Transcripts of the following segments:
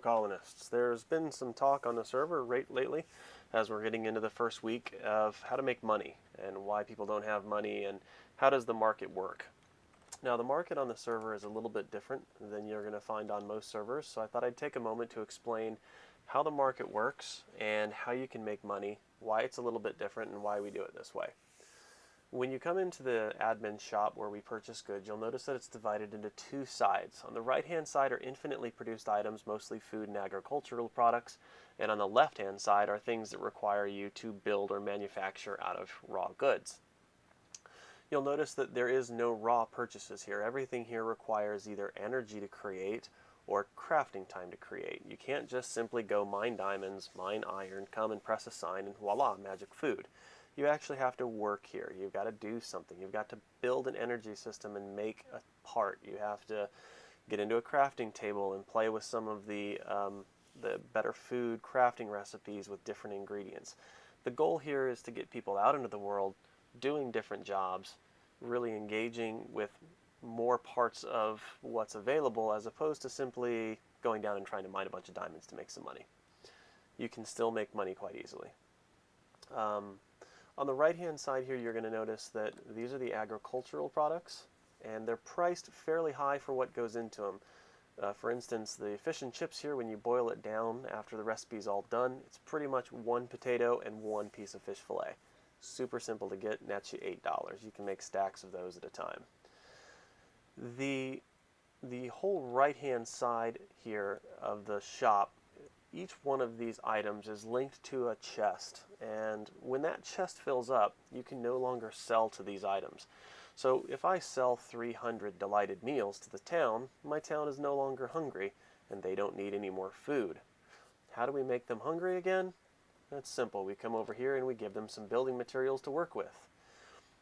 colonists. There's been some talk on the server lately as we're getting into the first week of how to make money and why people don't have money and how does the market work. Now the market on the server is a little bit different than you're going to find on most servers, so I thought I'd take a moment to explain how the market works and how you can make money, why it's a little bit different, and why we do it this way. When you come into the admin shop where we purchase goods, you'll notice that it's divided into two sides. On the right-hand side are infinitely produced items, mostly food and agricultural products, and on the left-hand side are things that require you to build or manufacture out of raw goods. You'll notice that there is no raw purchases here. Everything here requires either energy to create or crafting time to create. You can't just simply go mine diamonds, mine iron, come and press a sign, and voila, magic food. You actually have to work here. You've got to do something. You've got to build an energy system and make a part. You have to get into a crafting table and play with some of the better food crafting recipes with different ingredients. The goal here is to get people out into the world doing different jobs, really engaging with more parts of what's available as opposed to simply going down and trying to mine a bunch of diamonds to make some money. You can still make money quite easily. On the right-hand side here, you're going to notice that these are the agricultural products, and they're priced fairly high for what goes into them. For instance, the fish and chips here, when you boil it down after the recipe's all done, it's pretty much one potato and one piece of fish fillet. Super simple to get, nets you $8. You can make stacks of those at a time. The whole right-hand side here of the shop, each one of these items is linked to a chest, and when that chest fills up, you can no longer sell to these items. So if I sell 300 delighted meals to the town, my town is no longer hungry, and they don't need any more food. How do we make them hungry again? That's simple. We come over here and we give them some building materials to work with.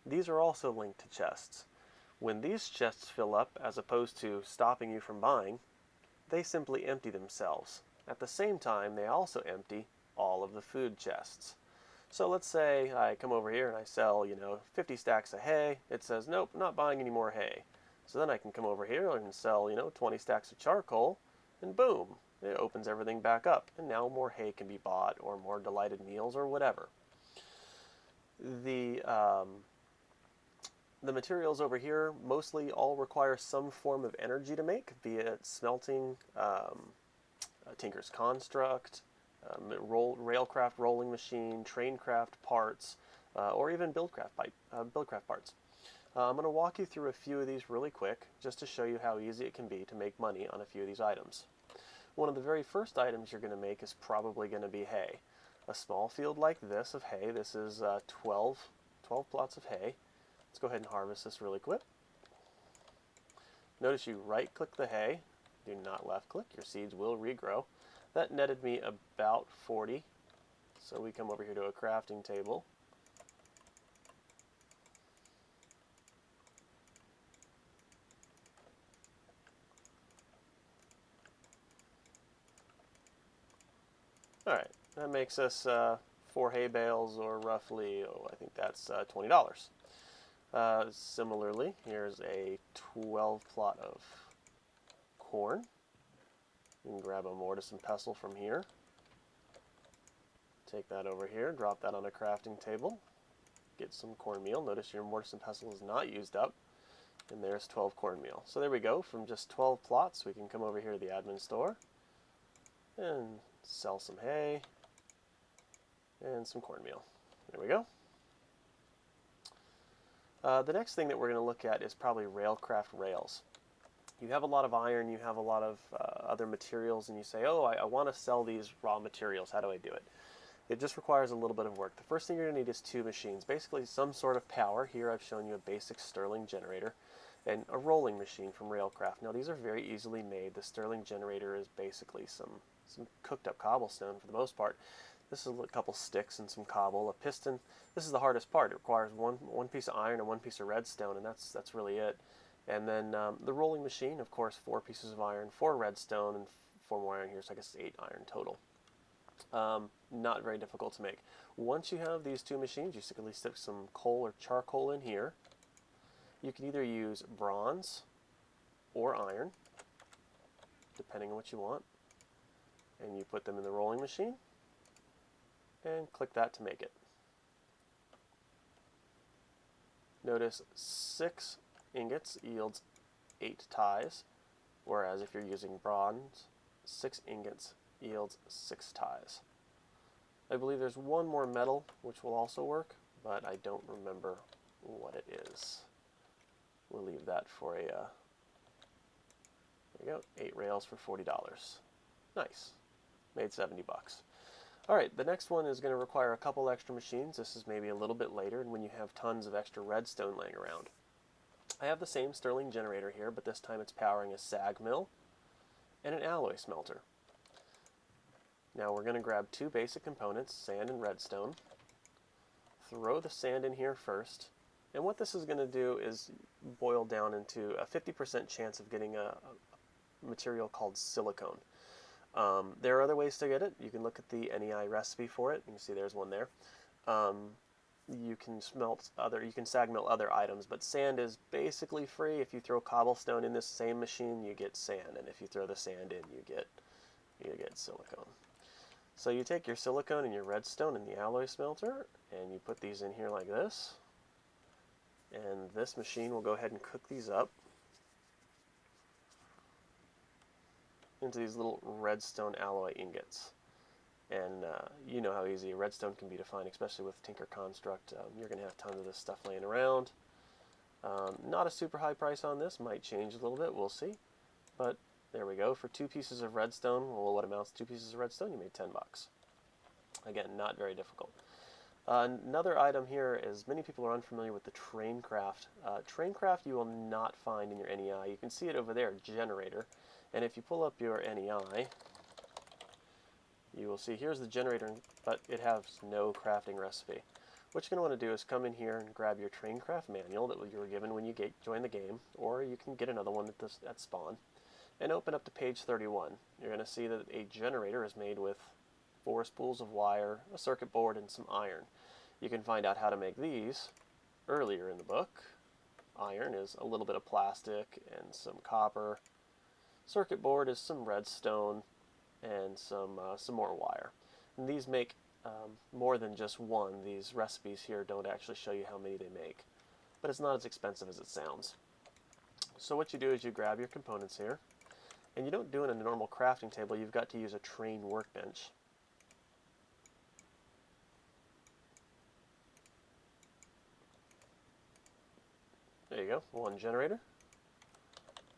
These are also linked to chests. When these chests fill up, as opposed to stopping you from buying, they simply empty themselves. At the same time, they also empty all of the food chests. So let's say I come over here and I sell, 50 stacks of hay. It says, nope, not buying any more hay. So then I can come over here and sell, 20 stacks of charcoal, and boom, it opens everything back up. And now more hay can be bought, or more delighted meals, or whatever. The materials over here mostly all require some form of energy to make, be it smelting, Tinker's Construct, Railcraft rolling machine, Traincraft parts, or even Buildcraft parts. I'm going to walk you through a few of these really quick, just to show you how easy it can be to make money on a few of these items. One of the very first items you're going to make is probably going to be hay. A small field like this of hay, this is 12 plots of hay. Let's go ahead and harvest this really quick. Notice you right-click the hay, do not left-click, your seeds will regrow. That netted me about 40. So we come over here to a crafting table. Alright, that makes us 4 hay bales, or roughly, I think that's $20. Similarly, here's a 12 plot of corn. You can grab a mortise and pestle from here. Take that over here, drop that on a crafting table. Get some cornmeal. Notice your mortise and pestle is not used up. And there's 12 cornmeal. So there we go. From just 12 plots, we can come over here to the admin store and sell some hay and some cornmeal. There we go. The next thing that we're going to look at is probably Railcraft rails. You have a lot of iron, you have a lot of other materials, and you say, oh, I want to sell these raw materials. How do I do it? It just requires a little bit of work. The first thing you're going to need is 2 machines, basically some sort of power. Here I've shown you a basic Stirling generator and a rolling machine from Railcraft. Now these are very easily made. The Stirling generator is basically some cooked up cobblestone for the most part. This is a couple sticks and some cobble, a piston. This is the hardest part. It requires one piece of iron and 1 piece of redstone, and that's really it. And then the rolling machine, of course, 4 pieces of iron, 4 redstone, and 4 more iron here, so I guess it's 8 iron total. Not very difficult to make. Once you have these 2 machines, you simply stick some coal or charcoal in here. You can either use bronze or iron, depending on what you want. and you put them in the rolling machine and click that to make it. Notice 6 ingots yields 8 ties, whereas if you're using bronze, 6 ingots yields 6 ties. I believe there's one more metal which will also work, but I don't remember what it is. We'll leave that for a, there you go, 8 rails for $40. Nice. Made 70 bucks. Alright, the next one is going to require a couple extra machines. This is maybe a little bit later and when you have tons of extra redstone laying around. I have the same Stirling generator here, but this time it's powering a sag mill and an alloy smelter. Now we're going to grab 2 basic components, sand and redstone. Throw the sand in here first. And what this is going to do is boil down into a 50% chance of getting a material called silicone. There are other ways to get it. You can look at the NEI recipe for it. You can see there's one there. You can sag mill other items, but sand is basically free. If you throw cobblestone in this same machine, you get sand, and if you throw the sand in, you get silicone. So you take your silicone and your redstone in the alloy smelter, and you put these in here like this. And this machine will go ahead and cook these up into these little redstone alloy ingots. And you know how easy a redstone can be to find, especially with Tinker Construct. You're going to have tons of this stuff laying around. Not a super high price on this, might change a little bit, we'll see. But there we go, for 2 pieces of redstone, well, what amounts to 2 pieces of redstone? You made 10 bucks. Again, not very difficult. Another item here is many people are unfamiliar with the Traincraft. Traincraft you will not find in your NEI. You can see it over there, generator. And if you pull up your NEI, you will see here's the generator, but it has no crafting recipe. What you're going to want to do is come in here and grab your Traincraft manual that you were given when you join the game, or you can get another one at spawn, and open up to page 31. You're going to see that a generator is made with 4 spools of wire, a circuit board, and some iron. You can find out how to make these earlier in the book. Iron is a little bit of plastic and some copper. Circuit board is some redstone and some more wire. And these make more than just one. These recipes here don't actually show you how many they make, but it's not as expensive as it sounds. So what you do is you grab your components here, and you don't do it in a normal crafting table. You've got to use a train workbench. There you go, 1 generator,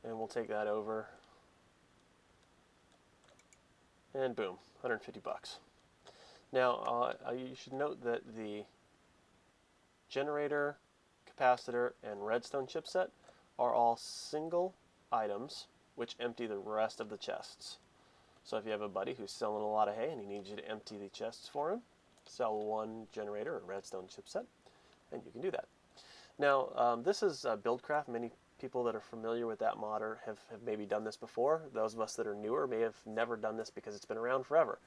and we'll take that over, and boom, 150 bucks. Now, you should note that the generator, capacitor, and redstone chipset are all single items which empty the rest of the chests. So if you have a buddy who's selling a lot of hay and he needs you to empty the chests for him, sell 1 generator or redstone chipset, and you can do that. Now, this is Buildcraft. Many people that are familiar with that modder have maybe done this before. Those of us that are newer may have never done this because it's been around forever.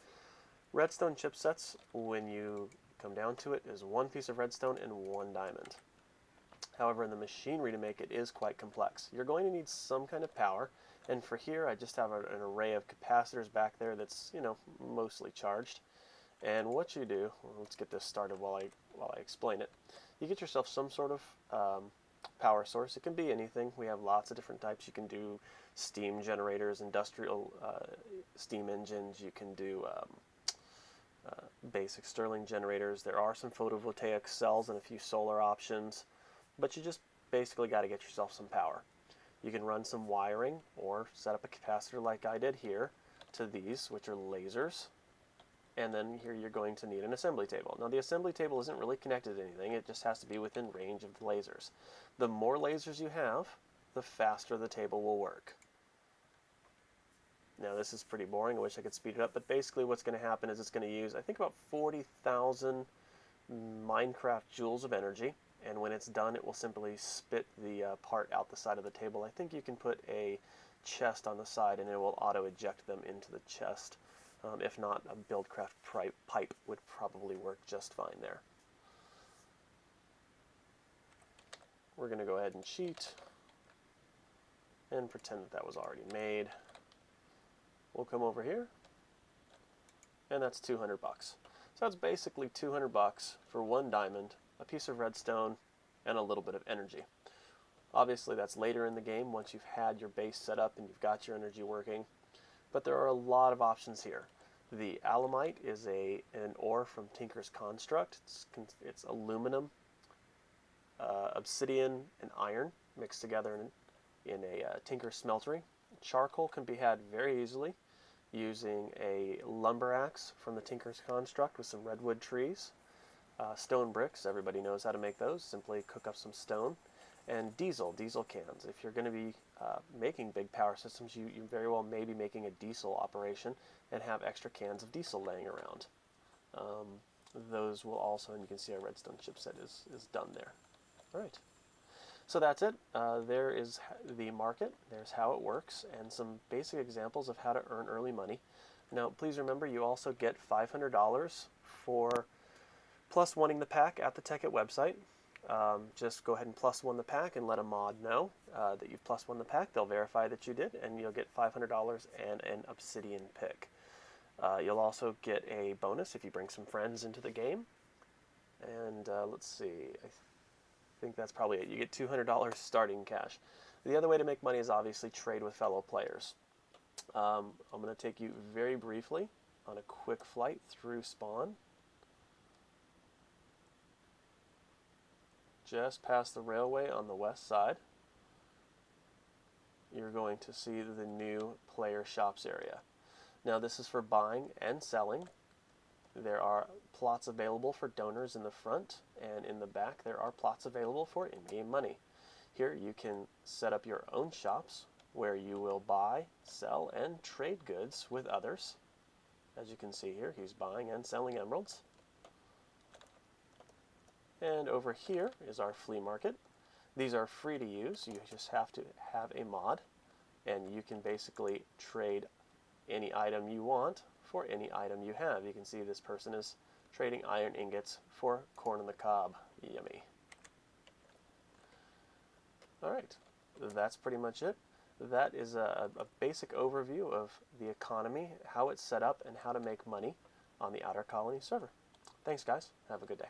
Redstone chipsets, when you come down to it, is 1 piece of redstone and 1 diamond. However, in the machinery to make it is quite complex. You're going to need some kind of power, and for here I just have an array of capacitors back there that's, mostly charged. And what you do, well, let's get this started while I explain it. You get yourself some sort of power source. It can be anything. We have lots of different types. You can do steam generators, industrial steam engines. You can do basic Stirling generators. There are some photovoltaic cells and a few solar options, but you just basically got to get yourself some power. You can run some wiring or set up a capacitor like I did here to these, which are lasers. And then here you're going to need an assembly table. Now the assembly table isn't really connected to anything, it just has to be within range of the lasers. The more lasers you have, the faster the table will work. Now this is pretty boring, I wish I could speed it up, but basically what's going to happen is it's going to use, I think, about 40,000 Minecraft joules of energy, and when it's done it will simply spit the part out the side of the table. I think you can put a chest on the side and it will auto-eject them into the chest. If not, a Buildcraft pipe would probably work just fine there. We're going to go ahead and cheat and pretend that was already made. We'll come over here and that's 200 bucks. So that's basically 200 bucks for 1 diamond, a piece of redstone, and a little bit of energy. Obviously that's later in the game once you've had your base set up and you've got your energy working, but there are a lot of options here. The alumite is an ore from Tinker's Construct. It's aluminum, obsidian, and iron mixed together in a Tinker smeltery. Charcoal can be had very easily using a lumber axe from the Tinker's Construct with some redwood trees. Stone bricks, everybody knows how to make those. Simply cook up some stone. And diesel cans. If you're going to be making big power systems, you very well may be making a diesel operation and have extra cans of diesel laying around. Those will also, and you can see our redstone chipset is done there. All right. So that's it. There is the market. There's how it works, and some basic examples of how to earn early money. Now, please remember, you also get $500 for plus wanting the pack at the TechIt website. Just go ahead and plus one the pack and let a mod know that you've plus one the pack. They'll verify that you did, and you'll get $500 and an obsidian pick. You'll also get a bonus if you bring some friends into the game. And let's see, I think that's probably it. You get $200 starting cash. The other way to make money is obviously trade with fellow players. I'm going to take you very briefly on a quick flight through spawn. Just past the railway on the west side, you're going to see the new player shops area. Now this is for buying and selling. There are plots available for donors in the front, and in the back there are plots available for in-game money. Here you can set up your own shops where you will buy, sell, and trade goods with others. As you can see here, he's buying and selling emeralds. And over here is our flea market. These are free to use. You just have to have a mod, and you can basically trade any item you want for any item you have. You can see this person is trading iron ingots for corn on the cob. Yummy. Alright, that's pretty much it. That is a basic overview of the economy, how it's set up, and how to make money on the Outer Colonies server. Thanks guys, have a good day.